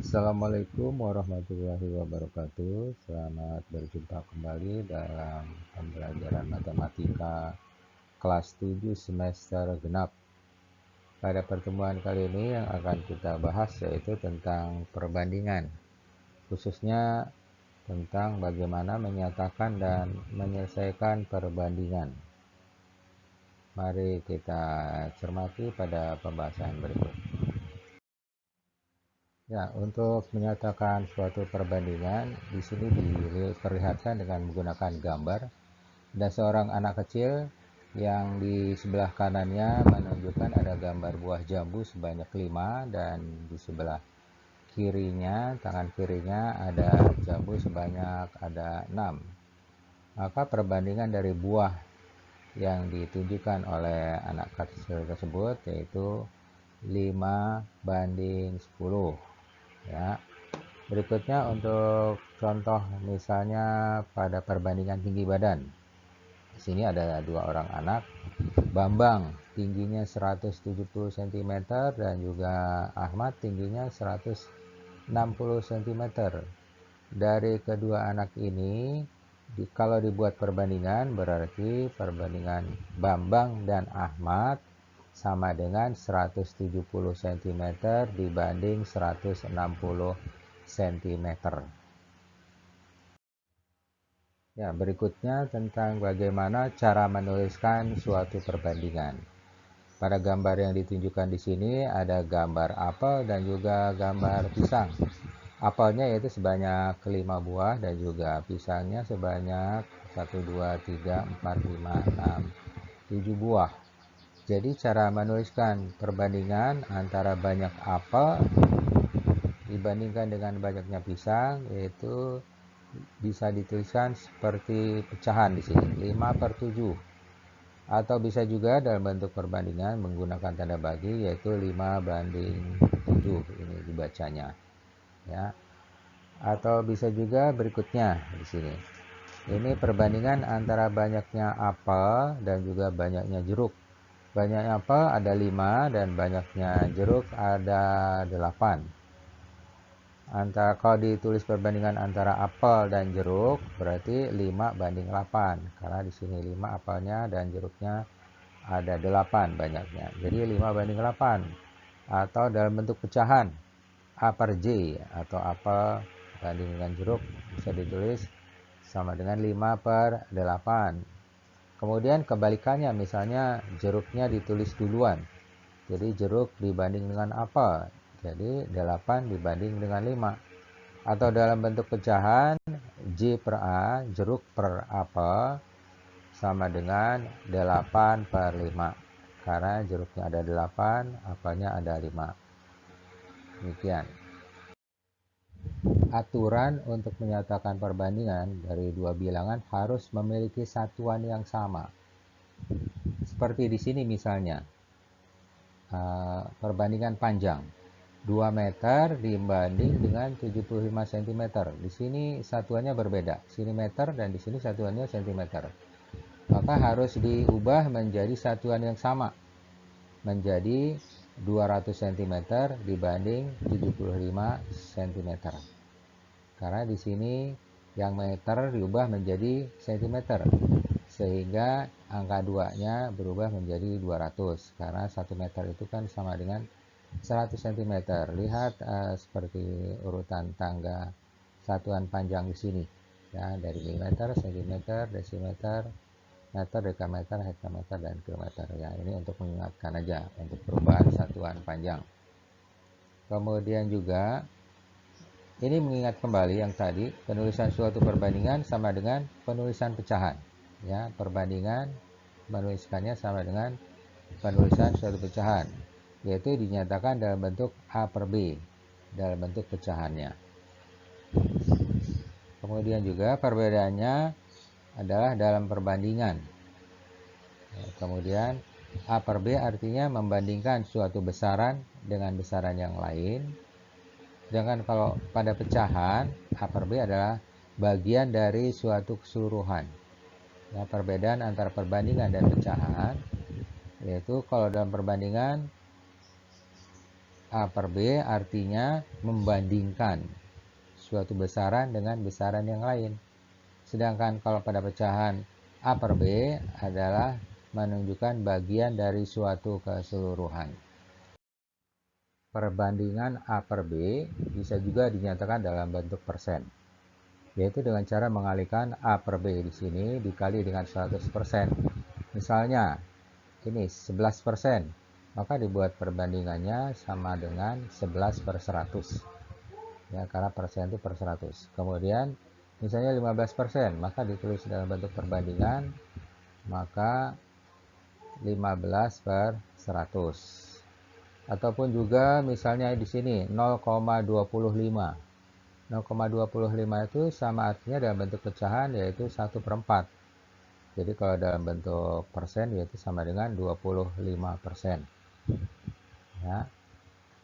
Assalamualaikum warahmatullahi wabarakatuh. Selamat berjumpa kembali dalam pembelajaran matematika kelas 7 semester genap. Pada pertemuan kali ini yang akan kita bahas yaitu tentang perbandingan, khususnya tentang bagaimana menyatakan dan menyelesaikan perbandingan. Mari kita cermati pada pembahasan berikut. Ya, untuk menyatakan suatu perbandingan, di sini diperlihatkan dengan menggunakan gambar. Ada seorang anak kecil yang di sebelah kanannya menunjukkan ada gambar buah jambu sebanyak 5 dan di sebelah kirinya, tangan kirinya ada jambu sebanyak ada 6. Maka perbandingan dari buah yang ditunjukkan oleh anak kecil tersebut yaitu 5:10. Ya. Berikutnya untuk contoh misalnya pada perbandingan tinggi badan. Di sini ada dua orang anak. Bambang tingginya 170 cm dan juga Ahmad tingginya 160 cm. Dari kedua anak ini kalau dibuat perbandingan berarti perbandingan Bambang dan Ahmad sama dengan 170 cm dibanding 160 cm. Ya, berikutnya tentang bagaimana cara menuliskan suatu perbandingan. Pada gambar yang ditunjukkan di sini ada gambar apel dan juga gambar pisang. Apelnya yaitu sebanyak 5 buah dan juga pisangnya sebanyak 1, 2, 3, 4, 5, 6, 7 buah. Jadi cara menuliskan perbandingan antara banyak apel dibandingkan dengan banyaknya pisang yaitu bisa dituliskan seperti pecahan di sini 5/7, atau bisa juga dalam bentuk perbandingan menggunakan tanda bagi yaitu 5:7 ini dibacanya ya. Atau bisa juga berikutnya di sini. Ini perbandingan antara banyaknya apel dan juga banyaknya jeruk. Banyaknya apel ada 5 dan banyaknya jeruk ada 8. Kalau ditulis perbandingan antara apel dan jeruk berarti 5:8 karena di sini 5 apelnya dan jeruknya ada 8 banyaknya. Jadi 5:8. Atau dalam bentuk pecahan A/J atau apel banding dengan jeruk bisa ditulis sama dengan 5/8. Kemudian kebalikannya, misalnya jeruknya ditulis duluan. Jadi jeruk dibanding dengan apel. Jadi 8 dibanding dengan 5. Atau dalam bentuk pecahan J/A, jeruk per apel sama dengan 8/5. Karena jeruknya ada 8, apelnya ada 5. Demikian. Aturan untuk menyatakan perbandingan dari dua bilangan harus memiliki satuan yang sama. Seperti di sini misalnya, perbandingan panjang 2 meter dibanding dengan 75 cm. Di sini satuannya berbeda. Sini meter dan di sini satuannya cm. Maka harus diubah menjadi satuan yang sama. Menjadi 200 cm dibanding 75 cm. Karena di sini yang meter diubah menjadi cm, sehingga angka 2-nya berubah menjadi 200 karena 1 meter itu kan sama dengan 100 cm. Lihat seperti urutan tangga satuan panjang di sini ya, dari milimeter, cm, desimeter, meter, dekameter, hektometer, dan kilometer ya. Ini untuk mengingatkan aja untuk perubahan satuan panjang. Kemudian juga ini mengingat kembali yang tadi, penulisan suatu perbandingan sama dengan penulisan pecahan. Ya, perbandingan menuliskannya sama dengan penulisan suatu pecahan, yaitu dinyatakan dalam bentuk A/B, dalam bentuk pecahannya. Kemudian juga perbedaannya adalah dalam perbandingan. Kemudian A/B artinya membandingkan suatu besaran dengan besaran yang lain. Sedangkan kalau pada pecahan, A/B adalah bagian dari suatu keseluruhan. Ya, perbedaan antara perbandingan dan pecahan, yaitu kalau dalam perbandingan A per B artinya membandingkan suatu besaran dengan besaran yang lain. Sedangkan kalau pada pecahan A per B adalah menunjukkan bagian dari suatu keseluruhan. Perbandingan A per B bisa juga dinyatakan dalam bentuk persen, yaitu dengan cara mengalihkan A per B di sini dikali dengan 100%. Misalnya, ini 11%, maka dibuat perbandingannya sama dengan 11 per 100. Ya, karena persen itu per 100. Kemudian, misalnya 15%, maka ditulis dalam bentuk perbandingan, maka 15 per 100. Ataupun juga misalnya di sini 0,25. 0,25 itu sama artinya dalam bentuk pecahan yaitu 1/4. Jadi kalau dalam bentuk persen yaitu sama dengan 25%. Ya.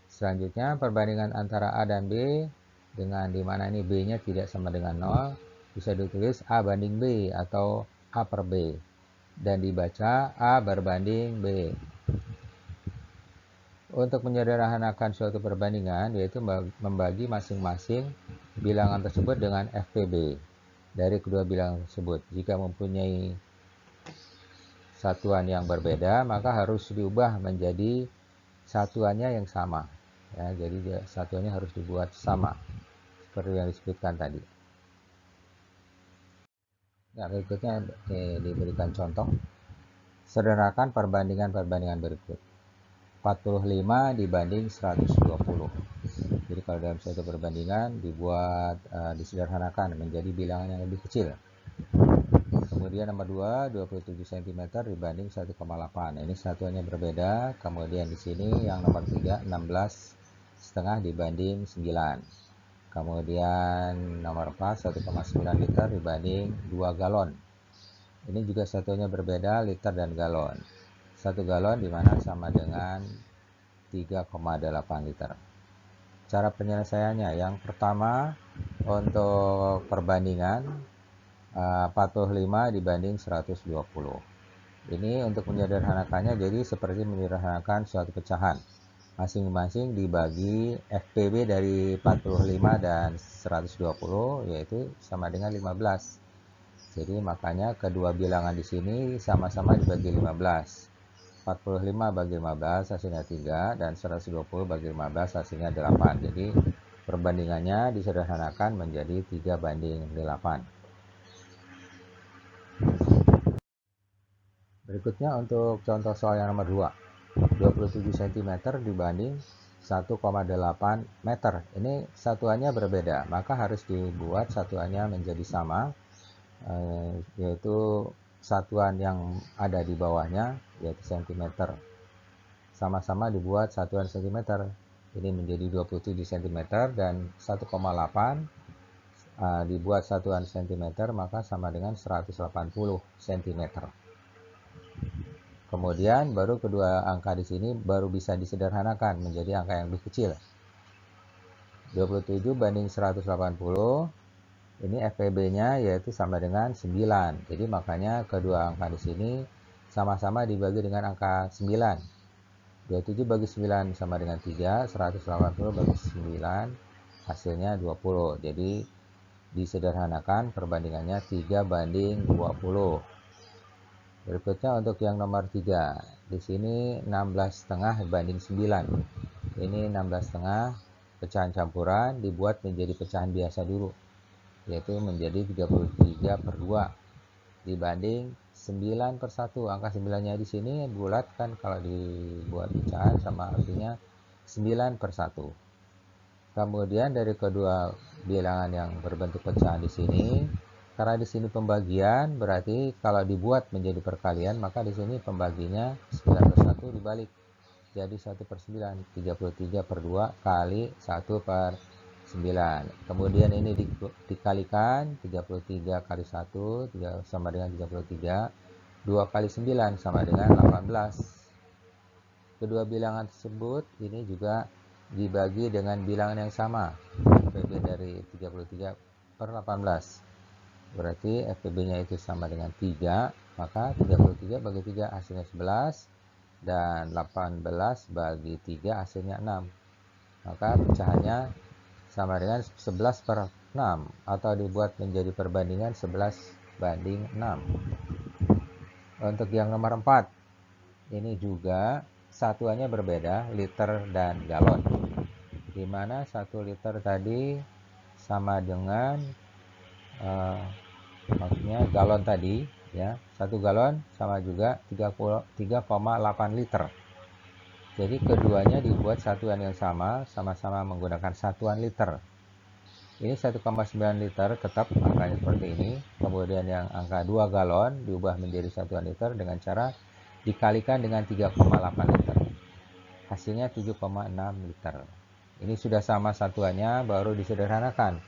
Selanjutnya perbandingan antara A dan B dengan dimana ini B-nya tidak sama dengan 0 bisa ditulis A banding B atau A per B dan dibaca A berbanding B. Untuk menyederhanakan suatu perbandingan yaitu membagi masing-masing bilangan tersebut dengan FPB dari kedua bilangan tersebut. Jika mempunyai satuan yang berbeda, maka harus diubah menjadi satuannya yang sama. Ya, jadi satuannya harus dibuat sama seperti yang disebutkan tadi. Nah, berikutnya diberikan contoh. Sederhanakan perbandingan berikut. 45 dibanding 120. Jadi kalau dalam suatu perbandingan dibuat disederhanakan menjadi bilangan yang lebih kecil. Kemudian nomor 2, 27 cm dibanding 1,8. Ini satuannya berbeda. Kemudian di sini yang nomor 3, 16,5 dibanding 9. Kemudian nomor 4, 1,9 liter dibanding 2 galon. Ini juga satuannya berbeda, liter dan galon. 1 galon dimana sama dengan 3,8 liter. Cara penyelesaiannya, yang pertama untuk perbandingan 45 dibanding 120. Ini untuk menyederhanakannya jadi seperti menyederhanakan suatu pecahan. Masing-masing dibagi FPB dari 45 dan 120 yaitu sama dengan 15. Jadi makanya kedua bilangan di sini sama-sama dibagi 15. 45 bagi 15 hasilnya 3 dan 120 bagi 15 hasilnya 8. Jadi perbandingannya disederhanakan menjadi 3 banding 8. Berikutnya untuk contoh soal yang nomor 2. 27 cm dibanding 1,8 meter. Ini satuannya berbeda, maka harus dibuat satuannya menjadi sama, yaitu satuan yang ada di bawahnya yaitu cm. Sama-sama dibuat satuan cm. Ini menjadi 27 cm dan 1,8 dibuat satuan cm, maka sama dengan 180 cm. Kemudian baru kedua angka di sini baru bisa disederhanakan menjadi angka yang lebih kecil. 27 banding 180. Ini FPB-nya yaitu sama dengan 9. Jadi makanya kedua angka di sini sama-sama dibagi dengan angka 9. 27 bagi 9 sama dengan 3, 180 bagi 9 hasilnya 20. Jadi disederhanakan perbandingannya 3 banding 20. Berikutnya untuk yang nomor 3. Di sini 16,5 banding 9. Ini 16,5 pecahan campuran dibuat menjadi pecahan biasa dulu, yaitu menjadi 33 per 2 dibanding 9 per 1. Angka 9-nya di sini bulat kan, kalau dibuat pecahan sama artinya 9 per 1. Kemudian dari kedua bilangan yang berbentuk pecahan di sini, karena di sini pembagian, berarti kalau dibuat menjadi perkalian, maka di sini pembaginya 9 per 1 dibalik. Jadi 1 per 9, 33 per 2 kali 1 per 9. Kemudian ini dikalikan 33 kali 1 sama dengan 33. 2 kali 9 sama dengan 18. Kedua bilangan tersebut ini juga dibagi dengan bilangan yang sama, FPB dari 33 per 18. Berarti FPB-nya itu sama dengan 3, maka 33 bagi 3 hasilnya 11 dan 18 bagi 3 hasilnya 6. maka pecahannya sama dengan 11/6 atau dibuat menjadi perbandingan 11/6. Untuk yang nomor 4, ini juga satuannya berbeda, liter dan galon. Di mana 1 liter tadi sama dengan maksudnya galon tadi ya, 1 galon sama juga 3,8 liter. Jadi keduanya dibuat satuan yang sama, sama-sama menggunakan satuan liter. Ini 1,9 liter tetap angkanya seperti ini. Kemudian yang angka 2 galon diubah menjadi satuan liter dengan cara dikalikan dengan 3,8 liter. Hasilnya 7,6 liter. Ini sudah sama satuannya, baru disederhanakan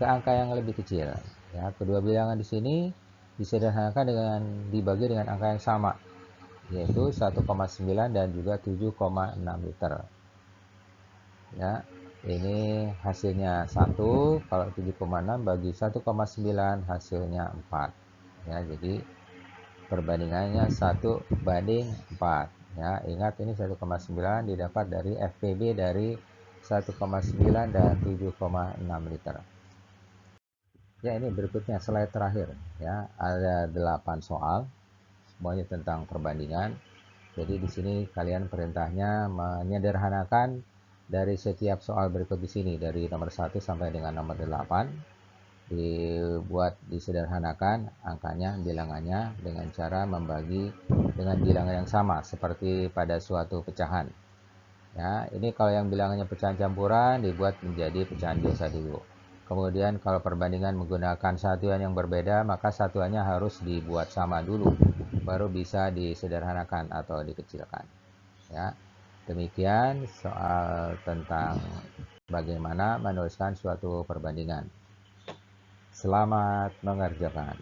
ke angka yang lebih kecil. Ya, kedua bilangan di sini disederhanakan dengan dibagi dengan angka yang sama, yaitu 1,9 dan juga 7,6 liter. Ya, ini hasilnya 1, kalau 7,6 bagi 1,9 hasilnya 4. Ya, jadi perbandingannya 1/4. Ya, ingat ini 1,9 didapat dari FPB dari 1,9 dan 7,6 liter. Ya, ini berikutnya slide terakhir ya. Ada 8 soal, semuanya tentang perbandingan. Jadi di sini kalian perintahnya menyederhanakan dari setiap soal berikut di sini, dari nomor 1 sampai dengan nomor 8, dibuat disederhanakan angkanya, bilangannya dengan cara membagi dengan bilangan yang sama seperti pada suatu pecahan. Ya, ini kalau yang bilangannya pecahan campuran dibuat menjadi pecahan biasa dulu. Kemudian kalau perbandingan menggunakan satuan yang berbeda, maka satuannya harus dibuat sama dulu, baru bisa disederhanakan atau dikecilkan. Ya, demikian soal tentang bagaimana menuliskan suatu perbandingan. Selamat mengerjakan.